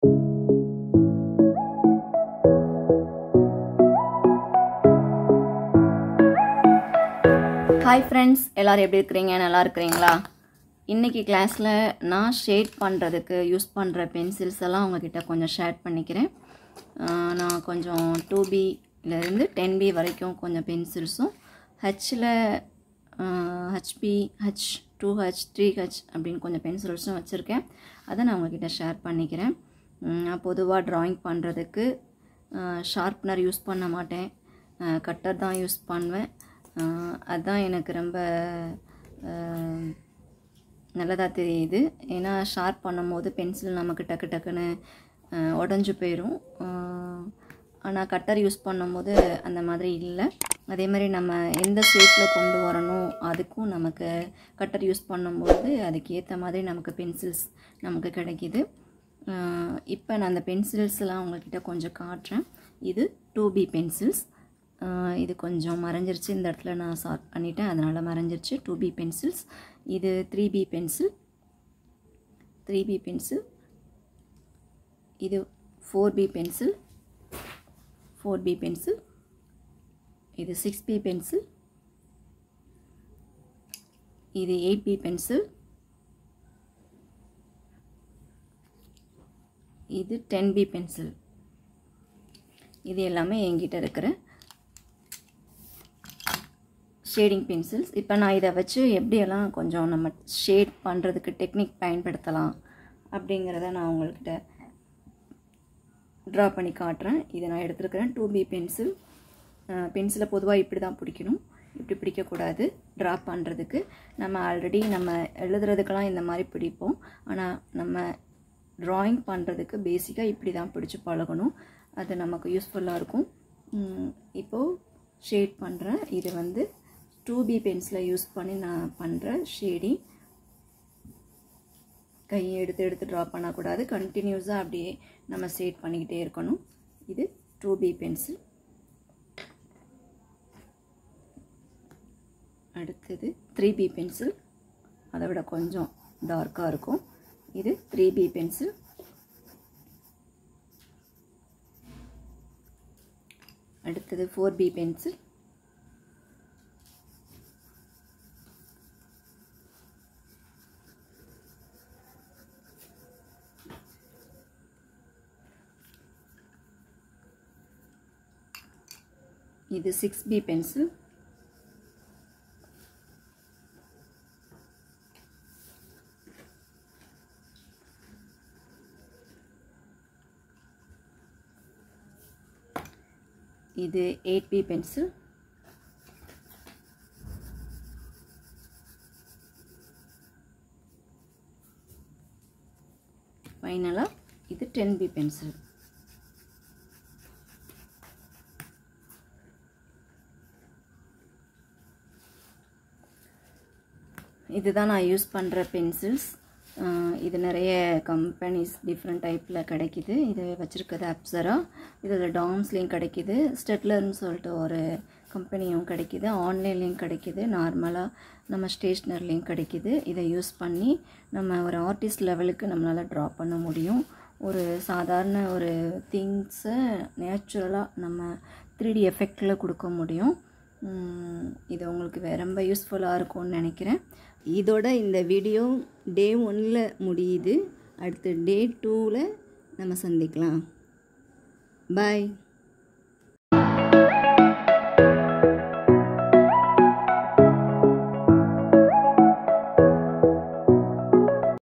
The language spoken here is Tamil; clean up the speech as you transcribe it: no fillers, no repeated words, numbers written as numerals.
Hi friends, எல்லாரும் எப்படி இருக்கீங்க? நல்லா இருக்கீங்களா? இன்னைக்கு கிளாஸ்ல நான் ஷேட் பண்றதுக்கு யூஸ் பண்ற பென்சில்ஸ் எல்லாம் உங்ககிட்ட கொஞ்சம் ஷேர் பண்ணிக்கிறேன். நான் கொஞ்சம் 2B ல இருந்து 10B வரைக்கும் கொஞ்சம் பென்சில்ஸும் Hல HB, H, 2H, 3H அப்படின்னு கொஞ்சம் பென்சில்ஸும் வச்சிருக்கேன். அதை நான் உங்ககிட்ட ஷேர் பண்ணிக்கிறேன். நான் பொதுவா டிராயிங் பண்றதுக்கு ஷார்ப்னர் யூஸ் பண்ண மாட்டேன். கட்டர் தான் யூஸ் பண்ணுவேன். அதுதான் எனக்கு ரொம்ப நல்லதாக தெரியுது. ஏன்னா ஷார்ப் பண்ணும்போது பென்சில் நமக்கு டக்கு டக்குன்னு உடஞ்சி போயிடும். ஆனால் கட்டர் யூஸ் பண்ணும்போது அந்த மாதிரி இல்லை. அதே மாதிரி நம்ம எந்த ஷேப்பில் கொண்டு வரணும் அதுக்கும் நமக்கு கட்டர் யூஸ் பண்ணும்போது அதுக்கு ஏற்ற மாதிரி நமக்கு பென்சில்ஸ் நமக்கு கிடைக்கிது. இப்போ நான் அந்த பென்சில்ஸ்லாம் உங்கள்கிட்ட கொஞ்சம் காட்டுறேன். இது 2B பென்சில்ஸ். இது கொஞ்சம் மறைஞ்சிருச்சு. இந்த இடத்துல நான் ஷார்ப் பண்ணிட்டேன், அதனால் மறைஞ்சிருச்சு. 2B pencils. இது 3B பென்சில். 3B pencil. இது 4B பென்சில். 4B pencil. இது 6B பென்சில். இது 8B பென்சில். இது 10B பென்சில். இது எல்லாமே என்கிட்ட இருக்கிற ஷேடிங் பென்சில்ஸ். இப்போ நான் இதை வச்சு எப்படியெல்லாம் கொஞ்சம் நம்ம ஷேட் பண்ணுறதுக்கு டெக்னிக் பயன்படுத்தலாம் அப்படிங்கிறத நான் உங்கள்கிட்ட ட்ரா பண்ணி காட்டுறேன். இதை நான் எடுத்துருக்கிறேன் 2B பென்சில். பென்சிலை பொதுவாக இப்படி தான் பிடிக்கணும், இப்படி பிடிக்கக்கூடாது. ட்ரா பண்ணுறதுக்கு நம்ம ஆல்ரெடி நம்ம எழுதுறதுக்கெல்லாம் இந்த மாதிரி பிடிப்போம். ஆனால் நம்ம ட்ராயிங் பண்ணுறதுக்கு பேசிக்காக இப்படி தான் பிடிச்சி பழகணும். அது நமக்கு யூஸ்ஃபுல்லாக இருக்கும். இப்போது ஷேட் பண்ணுறேன். இது வந்து 2B பென்சிலை யூஸ் பண்ணி நான் பண்ணுற ஷேடிங். கையை எடுத்து ட்ரா பண்ணக்கூடாது. கண்டினியூஸாக அப்படியே நம்ம ஷேட் பண்ணிக்கிட்டே இருக்கணும். இது 2B பென்சில். அடுத்தது 3B பென்சில். அதை விட கொஞ்சம் டார்க்காக இருக்கும். இது 3B பென்சில். அடுத்தது 4B பென்சில். இது 6B பென்சில். இது 8B பென்சில். ஃபைனலாக இது 10B பென்சில். இதுதான் நான் யூஸ் பண்ணுற பென்சில்ஸ். இது நிறைய கம்பெனிஸ் டிஃப்ரெண்ட் டைப்பில் கிடைக்கிது. இது வச்சுருக்கிறது அப்சரா. இதில் டாம்ஸ்லேயும் கிடைக்கிது. ஸ்டெட்லர்னு சொல்லிட்டு ஒரு கம்பெனியும் கிடைக்கிது. ஆன்லைன்லேயும் கிடைக்கிது. நார்மலாக நம்ம ஸ்டேஷ்னரிலையும் கிடைக்கிது. இதை யூஸ் பண்ணி நம்ம ஒரு ஆர்டிஸ்ட் லெவலுக்கு நம்மளால் ட்ரா பண்ண முடியும். ஒரு சாதாரண ஒரு திங்ஸை நேச்சுரலாக நம்ம 3D எஃபெக்டில் கொடுக்க முடியும். இது உங்களுக்கு ரொம்ப யூஸ்ஃபுல்லாக இருக்கும்னு நினைக்கிறேன். இதோட இந்த வீடியோ Day 1ல் முடியுது. அடுத்து Day 2ல் நம்ம சந்திக்கலாம். பாய்.